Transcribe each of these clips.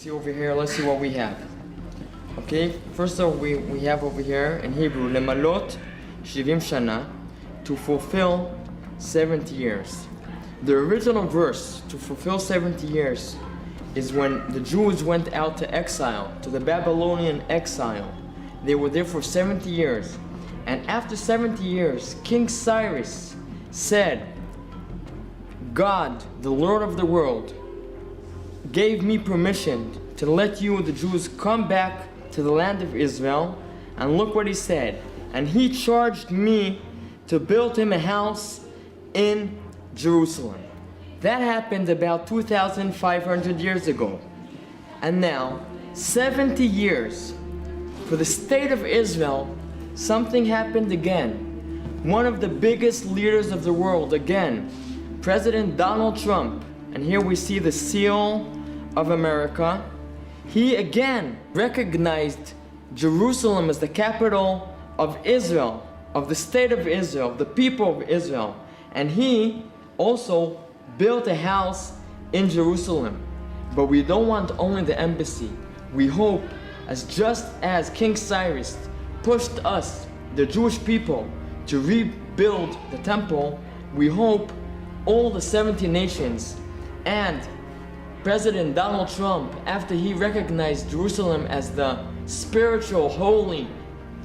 See over here, let's see what we have. Okay, first of all, we have over here in Hebrew, Lemalot Shivim Shana, to fulfill 70 years. The original verse, to fulfill 70 years, is when the Jews went out to exile, to the Babylonian exile. They were there for 70 years. And after 70 years, King Cyrus said, God, the Lord of the world, gave me permission to let you, the Jews, come back to the land of Israel. And look what he said. And he charged me to build him a house in Jerusalem. That happened about 2,500 years ago. And now, 70 years for the state of Israel, something happened again. One of the biggest leaders of the world, again, President Donald Trump, and here we see the seal of America. He again recognized Jerusalem as the capital of Israel, of the state of Israel, the people of Israel. And he also built a house in Jerusalem. But we don't want only the embassy. We hope, just as King Cyrus pushed us, the Jewish people, to rebuild the temple, we hope all the 70 nations and President Donald Trump, after he recognized Jerusalem as the spiritual, holy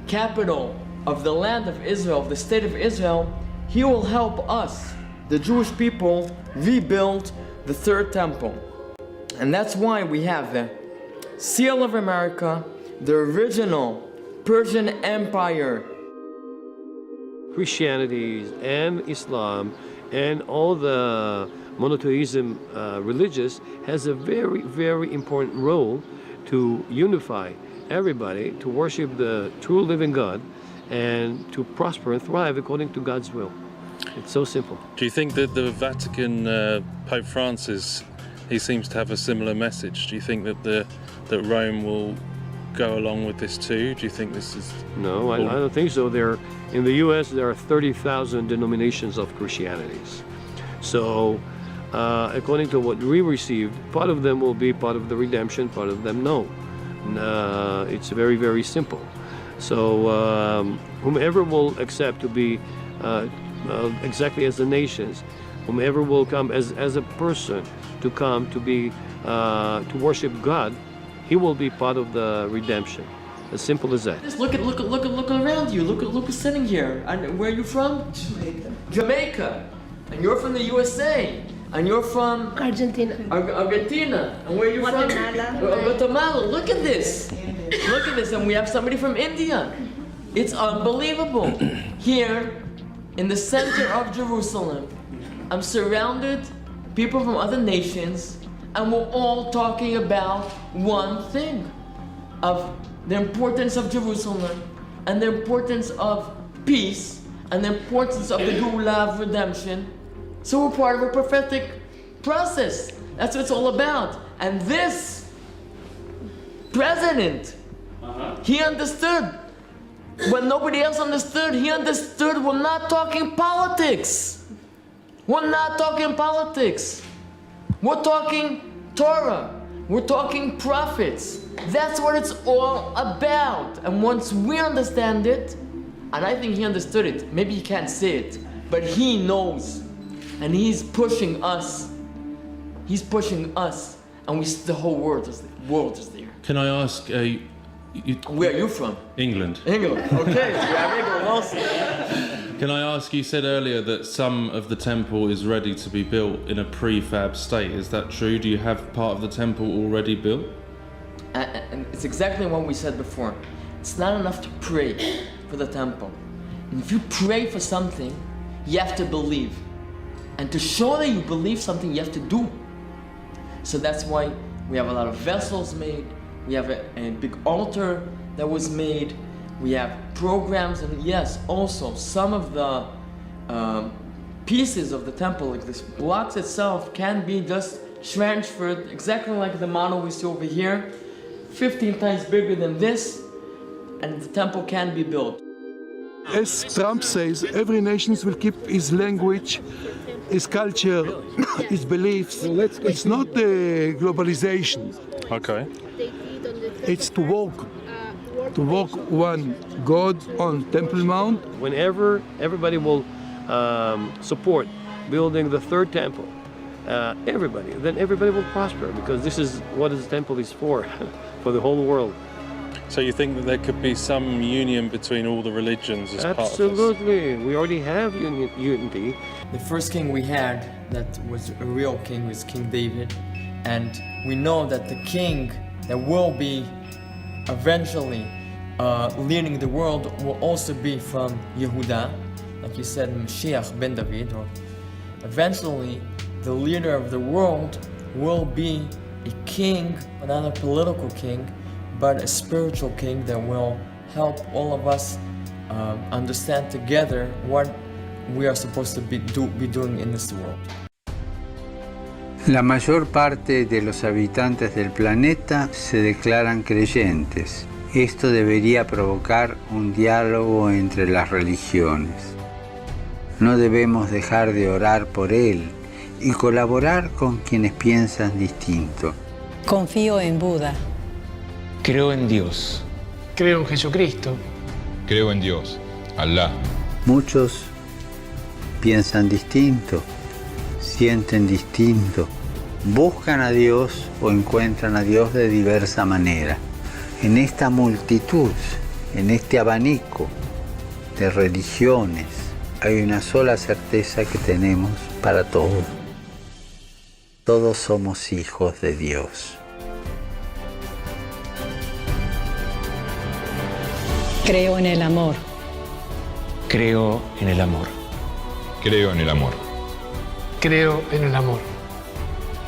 capital of the land of Israel, of the state of Israel, he will help us, the Jewish people, rebuild the third temple. And that's why we have the seal of America, the original Persian Empire. Christianity and Islam and all the monotheism religious has a very, very important role to unify everybody, to worship the true living God, and to prosper and thrive according to God's will. It's so simple. Do you think that the Vatican Pope Francis, he seems to have a similar message? Do you think that that Rome will go along with this too? Do you think this is... No, I don't think so. In the U.S. there are 30,000 denominations of Christianities. So according to what we received, part of them will be part of the redemption, part of them no. It's very, very simple. So whomever will accept to be exactly as the nations, whomever will come as a person to come to be to worship God, he will be part of the redemption. As simple as that. Just look around you. Look who's sitting here. And where are you from? Jamaica. And you're from the USA. And you're from Argentina. Argentina. And where are you Guatemala. from? Guatemala. Look at this. Look at this. And we have somebody from India. It's unbelievable. Here, in the center of Jerusalem, I'm surrounded people from other nations, and we're all talking about one thing, of the importance of Jerusalem, and the importance of peace, and the importance of the Geulah of redemption. So we're part of a prophetic process. That's what it's all about. And this president, he understood when nobody else understood. He understood we're not talking politics. We're not talking politics. We're talking Torah. We're talking prophets. That's what it's all about. And once we understand it, and I think he understood it, maybe he can't say it, but he knows. And he's pushing us. He's pushing us. And the whole world is there. Can I ask, where are you from? England. England, okay. We have England also. Can I ask, you said earlier that some of the temple is ready to be built in a prefab state. Is that true? Do you have part of the temple already built? And it's exactly what we said before. It's not enough to pray for the temple. And if you pray for something, you have to believe. And to show that you believe something, you have to do. So that's why we have a lot of vessels made. We have a big altar that was made. We have programs, and yes, also some of the pieces of the temple, like this blocks itself, can be just transferred, exactly like the model we see over here, 15 times bigger than this, and the temple can be built. As Trump says, every nation will keep his language, his culture, his beliefs. It's not globalization. Okay. It's to walk one God on Temple Mount. Whenever everybody will support building the third temple, then everybody will prosper, because this is what the temple is for, for the whole world. So you think that there could be some union between all the religions as part of this? Absolutely. We already have unity. The first king we had that was a real king was King David, and we know that the king that will be eventually leading the world will also be from Yehuda, like you said, Mashiach ben David, or eventually the leader of the world will be a king, not a political king, but a spiritual king that will help all of us understand together what we are supposed to be doing in this world. La mayor parte de los habitantes del planeta se declaran creyentes. Esto debería provocar un diálogo entre las religiones. No debemos dejar de orar por él y colaborar con quienes piensan distinto. Confío en Buda. Creo en Dios. Creo en Jesucristo. Creo en Dios, Alá. Muchos piensan distinto, sienten distinto, buscan a Dios o encuentran a Dios de diversa manera. En esta multitud, en este abanico de religiones, hay una sola certeza que tenemos para todos. Todos somos hijos de Dios. Creo en el amor. Creo en el amor. Creo en el amor. Creo en el amor.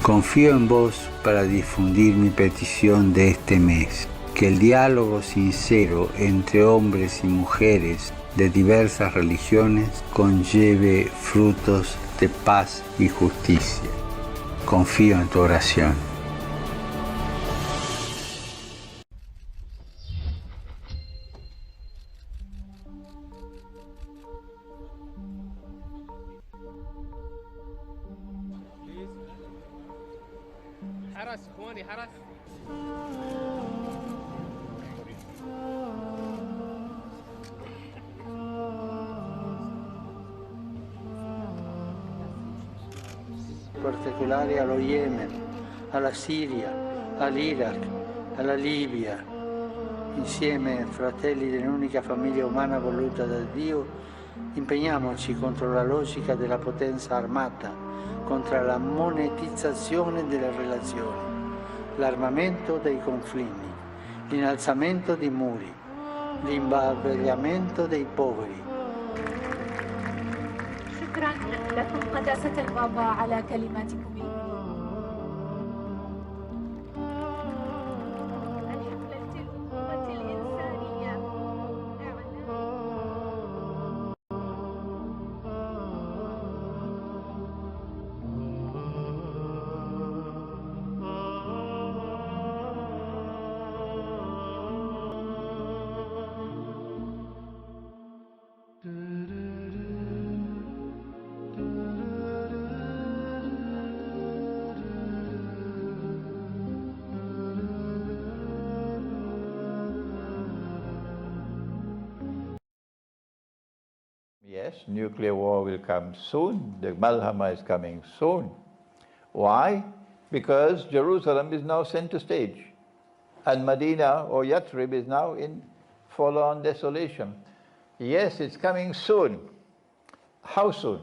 Confío en vos para difundir mi petición de este mes. Que el diálogo sincero entre hombres y mujeres de diversas religiones conlleve frutos de paz y justicia. Confío en tu oración. Particolare allo Yemen, alla Siria, all'Iraq, alla Libia. Insieme, fratelli dell'unica famiglia umana voluta da Dio, impegniamoci contro la logica della potenza armata, contro la monetizzazione delle relazioni, l'armamento dei conflitti, l'innalzamento di muri, l'imbarbagliamento dei poveri. شكرا لكم قداسة البابا على كلماتكم. Yes, nuclear war will come soon. The Malhama is coming soon. Why? Because Jerusalem is now center stage, and Medina or Yathrib is now in full-on desolation. Yes, it's coming soon. How soon?